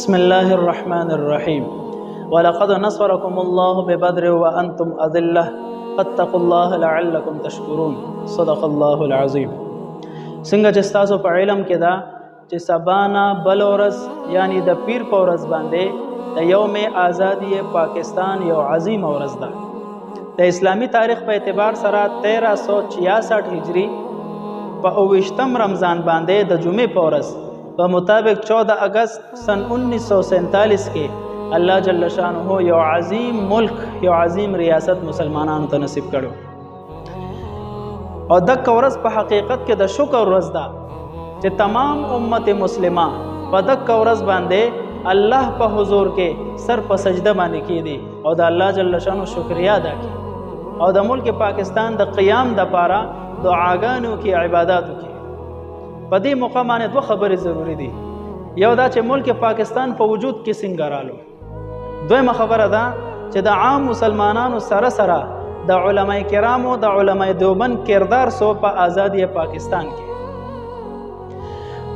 بسم الله الرحمن الرحيم ولقد نصركم الله ببدر وأنتم أذلة فاتقوا الله لعلكم تشكرون صدق الله العظيم. څنګه چې تاسو په علم کې دا چې سبانا بل ورځ یعنی د پیر په ورځ باندې د یوم آزادی پاکستان یو عظیم ورځ ده. د اسلامی تاریخ په اعتبار سره 1366 هجری په 28 رمضان باندې د جمعې په ورځ په مطابق 14 اگست سن 1947 کې الله جل شانه یو عظیم ملک یو عظیم ریاست مسلمانانو ته نصیب کړو. او دک ورځ په حقیقت کې د شکر ورځ ده چې تمام امت مسلمه په دک ورځ باندې الله په حضور کې سر په سجده باندې کېدي او د الله جل شانه شکریا ادا کړي او د ملک پاکستان د قیام د پاره دعاګانو کې عبادتو کې. په دې موقع باندې دوه خبرې ضروری دي. یو دا چې ملک پاکستان په وجود کې څنګه رالو. دویمه خبره ده چې د عام مسلمانانو سره سره د علماء کرامو د علماء دیوبند کردار سو په آزادی پاکستان کې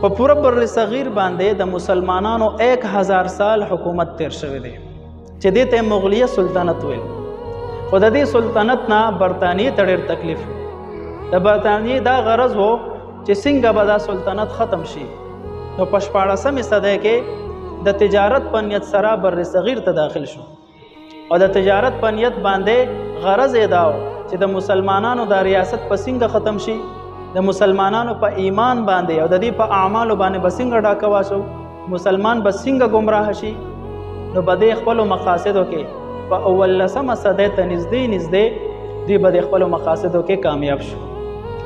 په پوره بر صغیر باندې د مسلمانانو 1000 سال حکومت تیر شوی دی چې دې ته مغلیه سلطنت ویل. خو د دې سلطنت نه برطانیې ته ډېر تکلیف د برطانیې دا غرض وو چې څنګه به دا سلطنت ختم شي. نو په 14مې صدۍ کې د تجارت په نیت سره بر صغیر ته داخل شو او د تجارت په نیت باندې غرض یې دا و چې د مسلمانانو د ریاست په څنګه ختم شي، د مسلمانانو په ایمان باندې او د دې په اعمالو باندې به څنګه ډاکه واچو، مسلمان به څنګه ګمراه شي. نو به د خپلو مقاصدو کې په 18مه صدۍ ته نږدې دوی به د خپلو مقاصدو کې کامیاب شو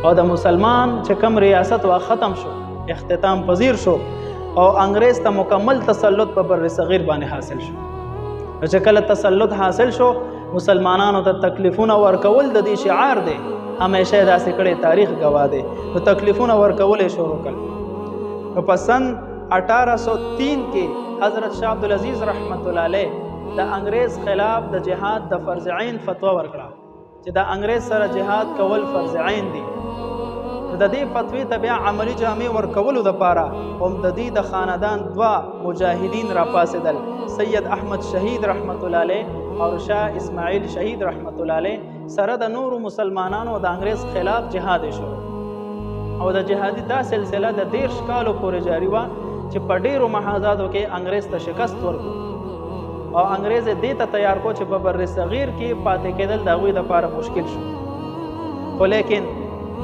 او د مسلمان چې کم ریاست وا ختم شو، اختتام پذیر شو او انګریز ته مکمل تسلط په بر صغیر باندې حاصل شو. چې کله تسلط حاصل شو مسلمانانو ته تکلیفونه ورکول د دې شعار دی، همیشه داسې کړي تاریخ گواه دی. نو تکلیفونه ورکول یې شروع کړل. نو په سن 1803 کې حضرت شاه عبدالعزیز رحمت الله علیه د انګریز خلاف د جهاد د فرض عین فتوا ورکړه چې د انګریز سره جهاد کول فرض عین دي. د دې فتوی ته بیا عملی جامع ورکولو دپاره هم د دې د خاندان دوه مجاهدین راپاڅېدل، سید احمد شهید رحمت الله علیه او شاه اسماعیل شهید رحمت الله علیه. سره د نورو مسلمانانو د انګریز خلاف جهاد شروع او د جهادي دا سلسله د 10 کالو پورې جاری وه چې په ډیرو محاذاتو کې انګریز ته شکست ورکړو او انګریز دې ته تیار کو چې په بر صغیر کې پاتې کېدل د هغوی دپاره مشکل شو. خو لیکن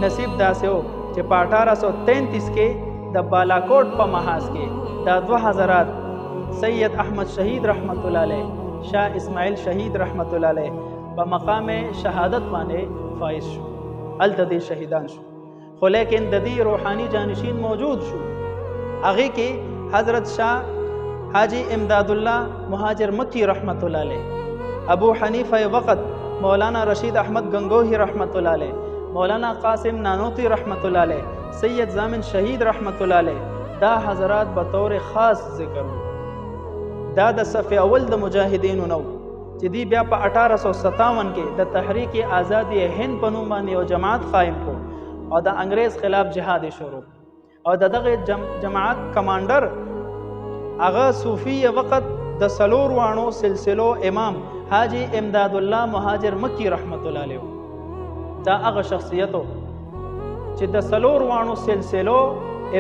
نصیب داسې و چې په 1833 کې د بالاکوټ په محاذ کې دا دوه حضرات سید احمد شهید رحمت الله علیه، شاه اسماعیل شهید رحمت الله علیه په مقام شهادت باندې فائز شو، هلته دې شهیدان شو. خو لیکن د دې روحاني جانشین موجود شو. هغې کې حضرت شاه حاجی امداد الله مهاجر مکی رحمت الله علیه، ابو حنیفه وقت مولانا رشید احمد گنگوہی رحمت الله علیه، مولانا قاسم نانوتی رحمت الله علیه، سید زامن شهید رحمت الله علیه. دا حضرات به طور خاص ذکر دا د صف اول د مجاهدینو نو چې دی بیا په 1857 کې د تحریک آزادی هند په نوم باندې یو جماعت قائم کو او د انګریز خلاف جهاد شروع او دغه جماعت کمانډر هغه صوفی وقت د سلور وانو سلسلو امام حاجی امداد الله مهاجر مکی رحمت الله علیه. دا هغه شخصیتو چې د سلور وانو سلسلو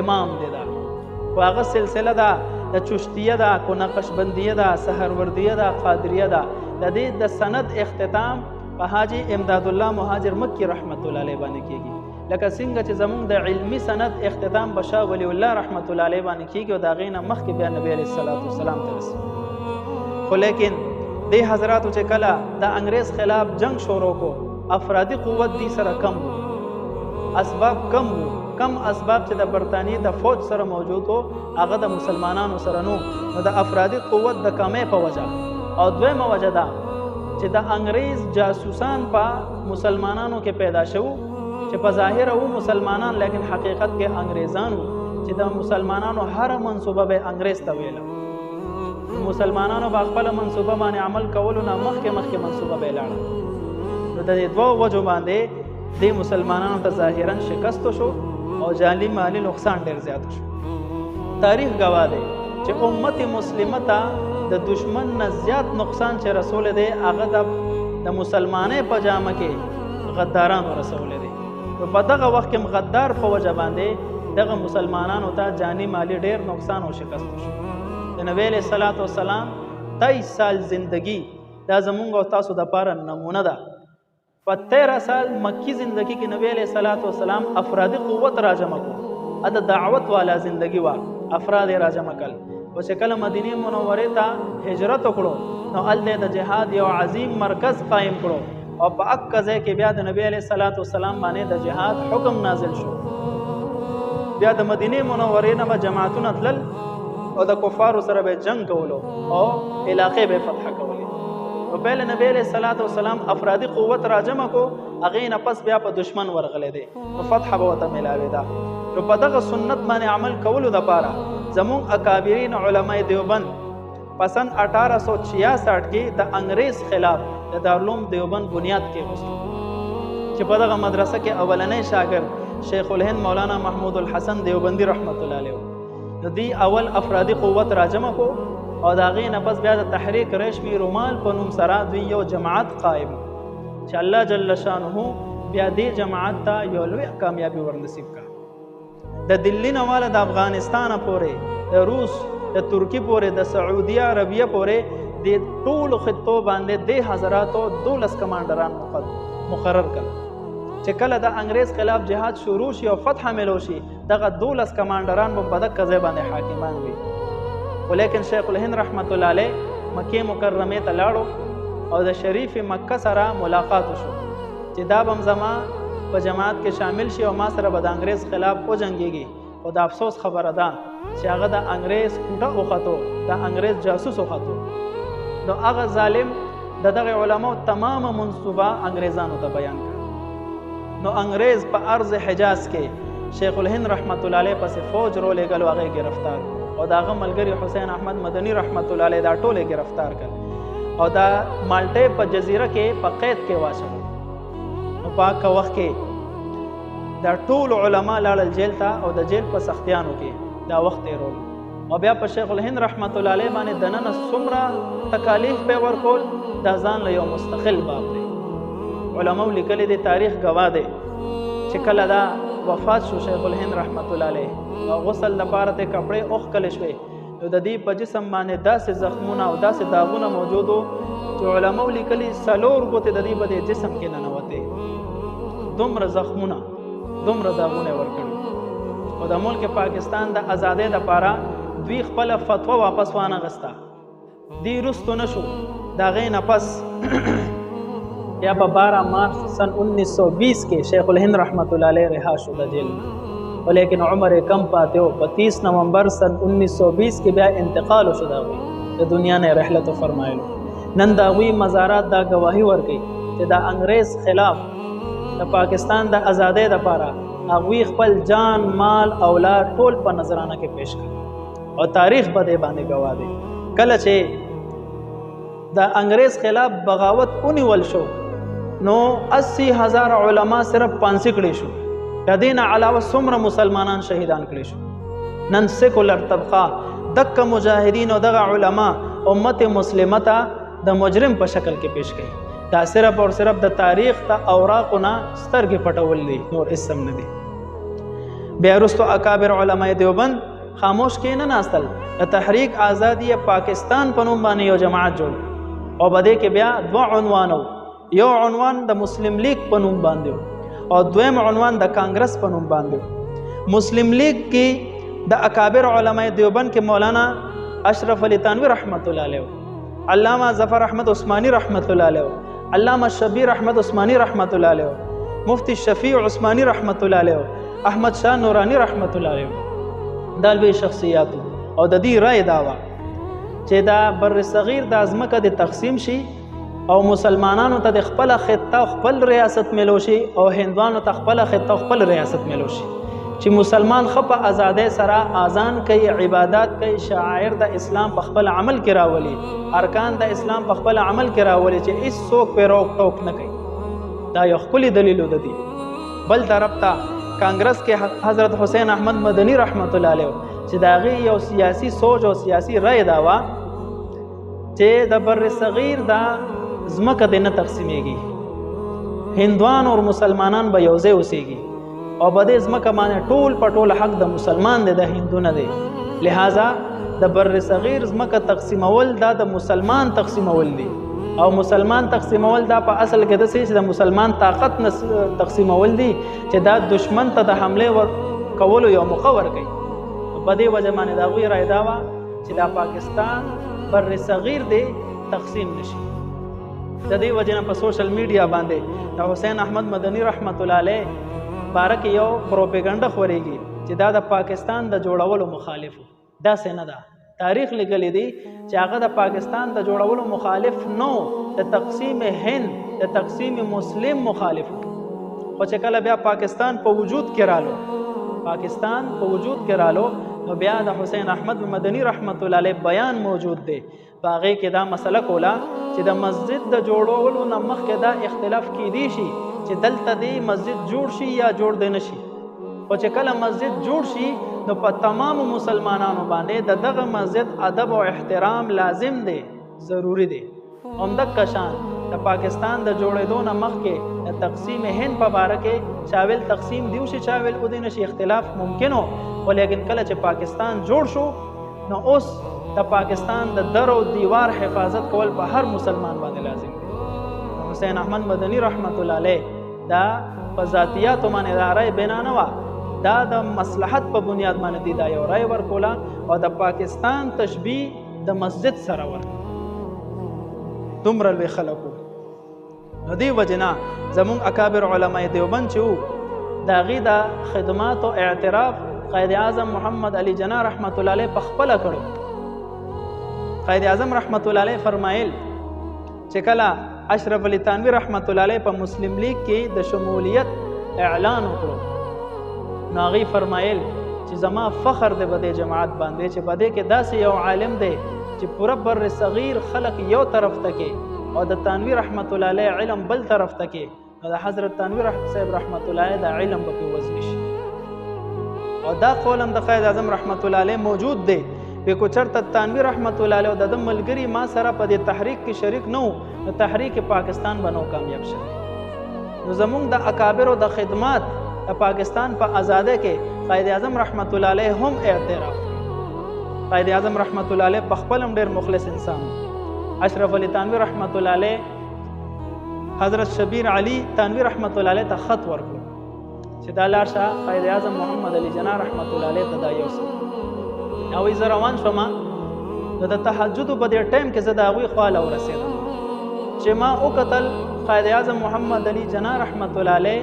امام دی. دا هغه سلسله ده د چشتیه ده، کو نقشبندیه ده، سحروردیه ده، قادریه ده. د دې د سند اختتام په حاجی امداد الله مهاجر مکی رحمت الله علیه باندې کیږي، لکه څنګه چې زمونږ د علمی سند اختتام بشا ولی الله رحمت الله علیه باندې کیږي او د هغې نه مخکې بیا نبی علیه السلام ته رسي. خو لیکن دې حضراتو چې کله د انګریز خلاف جنگ شروع کو افرادی قوت دی سره کم وو، اسباب کم وو. کم اسباب چې د برطانیې د فوج سره موجود وو هغه د مسلمانانو سره نو د افرادی قوت د کمۍ په وجه او دویمه وجه ده چې د انګریز جاسوسان په مسلمانانو کې پیدا شو چې په ظاهر وو مسلمانان لیکن حقیقت کې انګریزان وو چې د مسلمانانو هر منصوبه به انګریز ته ویله. مسلمانانو په خپل منصوبه باندې عمل کولو نه مخکې منصوبه به لاړه. نو د دې دوه وجو باندې د مسلمانانو ته ظاهرا شکست شو او جاني مالی نقصان ډیر زیات شو. تاریخ گواه دی چې امت مسلمه ته د دشمن نه زیات نقصان چې رسول دی هغه د مسلمانۍ په جامه کې غدارانو رسولی دی. نو په دغه وخت کې غدار په وجه باندې دغه مسلمانانو ته جانی مالی ډیر نقصان او شکست وشو. د نبی علیه الصلاۃ والسلام 23 سال زندگی دا زمونږ او تاسو د پاره نمونه ده. په 13 سال مکی زندگی کې نبی علیه الصلاۃ والسلام افرادی قوت راجمع کړو. د دعوت والا زندگی وا افراد راجمع کړل. او چې کله مدینه منوره ته هجرت وکړو نو هلته د جهاد یو عظیم مرکز قائم کړو او په اکه ځای کې بیا د نبی علیه الصلاۃ والسلام باندې د جهاد حکم نازل شو. بیا د مدینه منورې نه به جماعتونه تلل او د کفارو سره به جنگ کولو او علاقې به فتح کولې. نو پهل نبی علیه الصلاۃ والسلام افرادی قوت راجمع کو هغې نه پس بیا په دشمن ورغلی دی نو فتح به ورته میلاوې ده. نو په دغه سنت باندې عمل کولو دپاره زمونږ اکابرین علماء دیوبند په سن 1866 کې د انګریز خلاف د دارالعلوم دیوبند بنیاد کېښود چې په دغه مدرسه کې اولنی شاګرد شیخ الهند مولانا محمود الحسن دیوبندی رحمت الله علیه. نو دی اول افرادی قوت راجمع کو او د هغې نه پس بیا د تحریک ریشمي رومال په نوم سره دوی یو جماعت قائم چې الله جل شانه بیا دې جماعت ته یو لوی کامیابي ورنصیب کړه. د دلی نه والا د افغانستان پورې د روس د ترکی پورې د سعودي عربیه پورې د ټولو خطو باندې د حضراتو 12 کمانډران مقرر کړل چې کله د انګریز خلاف جهاد شروع شي او فتح ملو شي دغه 12 کمانډران په دغه ځای باندې حاکمان وي. ولیکن شیخ الهند رحمت الله علیه مکه مکرمه ته لاړو او د شریف مکه سره ملاقات وشو چې دا بم زما په جماعت کې شامل شي او ما سره به د انګریز خلاف وجنګیږي. او د افسوس خبره ده چې هغه د انګریز کوټه وختو د انګریز جاسوس وختو. نو هغه ظالم د دغه علماو تمامه منصوبه انګریزانو ته بیان کړ. نو انګریز په ارض حجاز کې شیخ الهند رحمت الله علیه پسې فوج رولېږل او هغه گرفتار او د هغه ملګري حسین احمد مدني رحمت الله علیه دا ټول گرفتار کړ او دا مالټې په جزیره کې په قید کې واچول. نو په هغه وخت کې دا ټول علما لاړل جیل ته او د جیل په سختیانو کې دا وخت تېرول او بیا په شیخ الهند رحمت الله علیه باندې دننه څومره تکالیف په ورکول دا ځان له یو مستقل باب دی. علماء لیکلي دي تاریخ گواه دی چې کله دا وفات شو شیخ الهند رحمت الله علیه او غسل لپاره ته کپڑے اوښکل شوې نو د دې په جسم باندې داسې زخمونه او داسې داغونه موجود وو چې علماء لیکلي 4 ګوتې د دې په جسم کې ننوتې. دومره زخمونه دومره داغونه ورکړي او د ملک پاکستان د آزادۍ لپاره دوی خپل فتوا واپس وانه غستا. دی رستو نشو دا غې نه پس یا په 12 مارچ سن 1920 کې شیخ الهند رحمت الله علیه رها شو د جیل ولیکن عمر کم پاته او 30 نومبر سن 1920 کې بیا انتقال شو د دنیا نه رحلت فرمایلو. نن دا وی مزارات دا گواهی ورکړي چې دا انګریز خلاف د پاکستان د آزادۍ لپاره هغوی خپل جان مال اولاد ټول په نظرانه کې پیش کړ او تاریخ به دې باندې گواه دی. کله چې د انګریز خلاف بغاوت ونیول شو نو 80,000 علما صرف پانسی کړي شو. د دې نه علاوه څومره مسلمانان شهیدان کړي شو. نن سیکولر طبقه دک مجاهدین او دغه علما امت مسلمه ته د مجرم په شکل کې پیش کړي. دا صرف اور صرف د تاریخ ته اوراقونه سترګې پټول دي نور اسم نه دي. بیا وروستو اکابر علماء دیوبند خاموش کې نه ناستل د تحریک آزادی پاکستان په نوم باندې یو جماعت جوړ او بده کې بیا 2 عنوانو. یو عنوان د مسلم لیگ په نوم باندې او دویم عنوان د کانګرس په نوم باندې. مسلم لیگ کې د اکابر علماء دیوبند کې مولانا اشرف علی تانوی رحمت الله علیه، علامہ ظفر احمد عثمانی رحمت الله علیه، علامہ شبیر احمد عثمانی رحمت الله علیه، مفتی شفیع عثمانی رحمت الله علیه، احمد شاه نورانی رحمت الله علیه. دا لوی شخصیات او د دې رائے داوا چې دا بر صغیر د ازمکه د تقسیم شي او مسلمانانو ته د خپل خطه خپل ریاست ملو شي او هندوانو ته خپل خطه خپل ریاست ملو شي چې مسلمان خپه آزادۍ سره اذان کوي، عبادت کوي، شعائر د اسلام په خپل عمل کې راولي، ارکان د اسلام په خپل عمل کې راولي چې هیڅ څوک په روک ټوک نه کوي. دا یو خپل دلیل د دې. بل طرف ته کانګرس کې حضرت حسین احمد مدنی رحمت الله علیه چې د هغې یو سیاسي سوچ او سیاسي رای دا وه چې د بر صغیر دا ځمکه دې نه تقسیمېږي، هندوان او مسلمانان به یو ځای اوسېږي او په دې ځمکه باندې ټول په ټول حق د مسلمان دی، د هندو نه دی. لہذا د بر صغیر ځمکه تقسیمول دا د مسلمان تقسیمول دی، او مسلمان تقسیمول دا په اصل کې داسې چې د مسلمان طاقت نه تقسیمول دی چې دا دشمن ته د حملې کولو یو موقع ورکوي. په دې وجه باندې د هغوی رای دا وه چې دا پاکستان بر صغیر دی تقسیم نشي. د دې وجه نه په سوشل میډیا باندې د حسین احمد مدني رحمت الله علیه باره کې یو پروپیګنډه خورېږي چې دا د پاکستان د جوړولو مخالف و. داسې نه ده، تاریخ لیکلی دی چې هغه د پاکستان د جوړولو مخالف نو، د تقسیم هند د تقسیم مسلم مخالف و. خو چې کله بیا پاکستان په وجود کې رالو، پاکستان په وجود کې رالو، نو بیا د حسین احمد مدني رحمت الله علیه بیان موجود دی. په هغې کې دا مسله کوله چې د مسجد د جوړولو نه مخکې دا اختلاف کیدی شي چې دلته دی مسجد جوړ شي یا جوړ دی نه شي. خو چې کله مسجد جوړ شي نو په تمامو مسلمانانو باندې د دغه مسجد ادب او احترام لازم دی، ضروری دی. همدغه شان د پاکستان د جوړېدو نه مخکې د تقسیم هند په باره کې چاویل تقسیم دیو شي چاویل ودی نه شي، اختلاف ممکن و. ولیکن کله چې پاکستان جوړ شو نو اوس د پاکستان د در او دیوار حفاظت کول په هر مسلمان باندې لازم دی. حسین احمد مدني رحمت الله علیه دا په ذاتیاتو باندې دا رای بنا نه وه، دا د مصلحت په بنیاد باندې دی دا یو رای ورکوله او د پاکستان تشبیه د مسجد سره ورکړه. دومره لوی خلک وو. نو دې وجې نه زموږ اکابر علمای دیوبند چې وو د هغې د خدماتو اعتراف قائد اعظم محمد علی جناح رحمت الله علیه پخپله کړو. قائد اعظم رحمت الله علیه فرمایل چې کله اشرف علي تانوي رحمت الله علیه په مسلم لیگ کې د شمولیت اعلان وکړو، نو هغې فرمایل چې زما فخر دی په دې جماعت باندې چې په دې کې داسې یو عالم دی چې پوره بر صغیر خلق یو طرف ته کې او د تانوي رحمت الله علیه علم بل طرف ته کې، نو د حضرت تانوي صاحب رحمت الله علیه د علم به پې وزن شي. او دا قول هم د قائد اعظم رحمت الله علیه موجود دی. بې کو چېرته تانوي رحمت الله علیه او د ده ملګري ما سره په دې تحریک کې شریک نه وو، نو تحریک پاکستان به نو کامیاب شوی. نو زموږ د اکابرو د خدمات د پاکستان په آزادۍ کې قائد اعظم رحمت الله علیه هم اعتراف کړی. قائد اعظم رحمت الله علیه په خپل هم ډېر مخلص انسان. اشرف علي تانوي رحمت الله علیه حضرت شبیر علي تانوي رحمت الله علیه ته خط ورکړو چې دا لاړ شه قائد اعظم محمد علي جناح رحمت الله علیه ته دا یوسه. هغوی زه روان شوم، نو د تهجدو په دې ټایم کې زه د هغوی خواله ورسېدم چې ما وکتل قائد اعظم محمد علي جناح رحمت الله علیه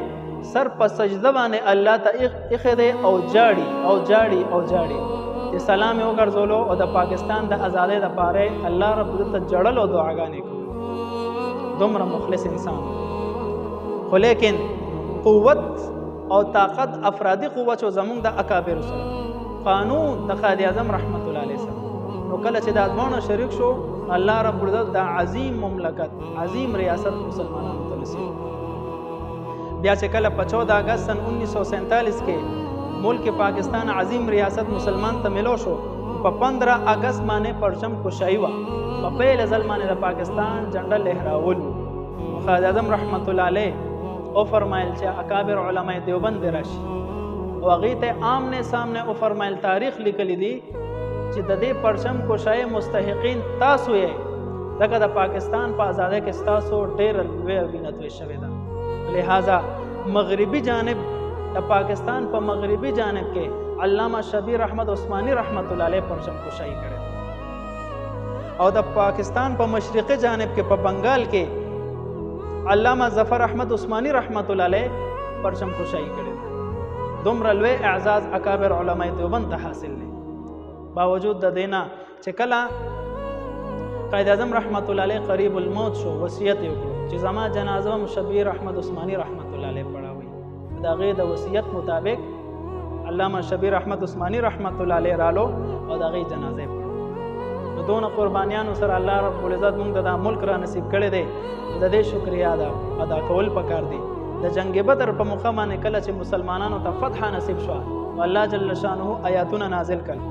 سر په سجده باندې الله ته ایښی دی او جاړي او جاړي او جاړي چې سلام یې وګرځولو او د پاکستان د ازادۍ دپاره الله رب عزت ته جړل او دعاګانې کولو. دومره مخلص انسان. خو لیکن قوت او طاقت افرادي قوت و زمونږ د اکابرو سره قانون د قائد اعظم رحمت الله علیه سره، نو کله چې دا دواړه شریک شو الله رب العزت دا عظیم مملکت عظیم ریاست مسلمانانو ته نصیب. بیا چې کله په 14 اگست سن 1947 کې ملک پاکستان عظیم ریاست مسلمان ته ملو شو، په 15 اگست باندې پرچم کشایي وه، په پیل ځل باندې د پاکستان جنډه لهراول. قائد اعظم رحمت الله علیه او فرمایل چې اکابر علماء دیوبند راشي او هغې ته آمنے سامنے او فرمایل تاریخ لیکلی دی چې د دې پرچم کشایي مستحقین تاسو یې، ځکه د پاکستان په ازادۍ کې ستاسو ډېره لویه وینه توی شوې ده. لہذا مغربي جانب د پاکستان په مغربي جانب کې علامه شبیر احمد عثماني رحمت الله علیه پرچم کشایي کړې، او د پاکستان په مشرقي جانب کې په بنگال کې علامه ظفر احمد عثماني رحمت الله علیه پرچم کشایي کړې. دومره لوی اعزاز اکابر علماء دیوبند ته حاصل دی. باوجود د دې نه چې کله قائد اعظم رحمت الله علیه قریب الموت شو، وصیت یې وکړو چې زما جنازه هم شبیر احمد عثماني رحمت الله علیه پړاوي. د هغې د وصیت مطابق علامه شبیر احمد عثماني رحمت الله علیه رالو او د هغې جنازه یې پړاو. نو دونه قربانیانو سره الله رب العزت موږ ته دا ملک را نصیب کړی دی، د دې شکریا ادا کول پکار دی. د جنگ بدر په موقع باندې کله چې مسلمانانو ته فتح نصیب شوه، الله جل شانه آیاتونه نازل کړل.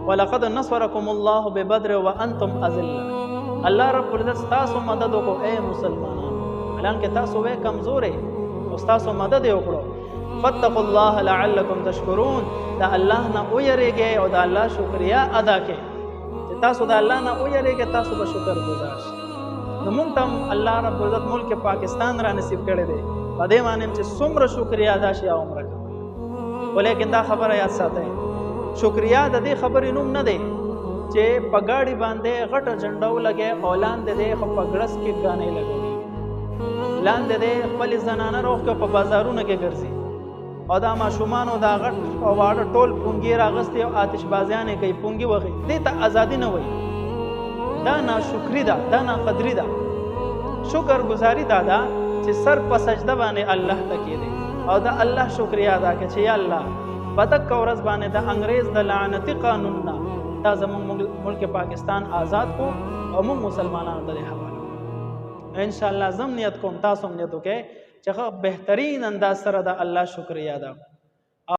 ولقد نصرکم الله ببدر وانتم اذله. الله رب العزت تاسو مدد وکړو اے مسلمانانو، حالانکه تاسو وې کمزورې او تاسو مدد یې وکړو. فاتقوا الله لعلکم تشکرون. دا الله نه ویریږئ او دا الله شکریا ادا کړئ. چې تاسو دا الله نه ویریږئ تاسو به شکر گزار شئ. نو موږ ته الله رب العزت ملک پاکستان را نصیب کړی دی، په دې باندې چې څومره شکریا ادا شي او عمره کوي. ولیکن دا خبره یاد ساتئ، شکریا د دې خبرې نوم نه دی چې په ګاډي باندې غټه جنډه ولګي او لاندې دې خو په ګړس کې ګانې لګوي، لاندې دې خپل زنانه روغ کې په بازارونو کې ګرځي او دا ماشومان او دا غټ او واړه ټول پونګي راغستي او آتش بازیانې کوي، پونګي وغي. دې ته ازادي نه وایي، دا ناشکری ده، دا ناقدری ده. شکر گزاري دا ده چې سر په سجده باندې الله ته کېږدي او دا الله شکریا ادا کړي چې یا الله په دغه ورځ باندې د انګریز د لعنتي قانون نه دا زموږ ملک پاکستان آزاد کو او موږ مسلمانانو ته حواله کړو. ان شاء الله زم نیت کوم، تاسو هم نیت وکړئ چې بهترین انداز سره د الله شکریا ادا کړو.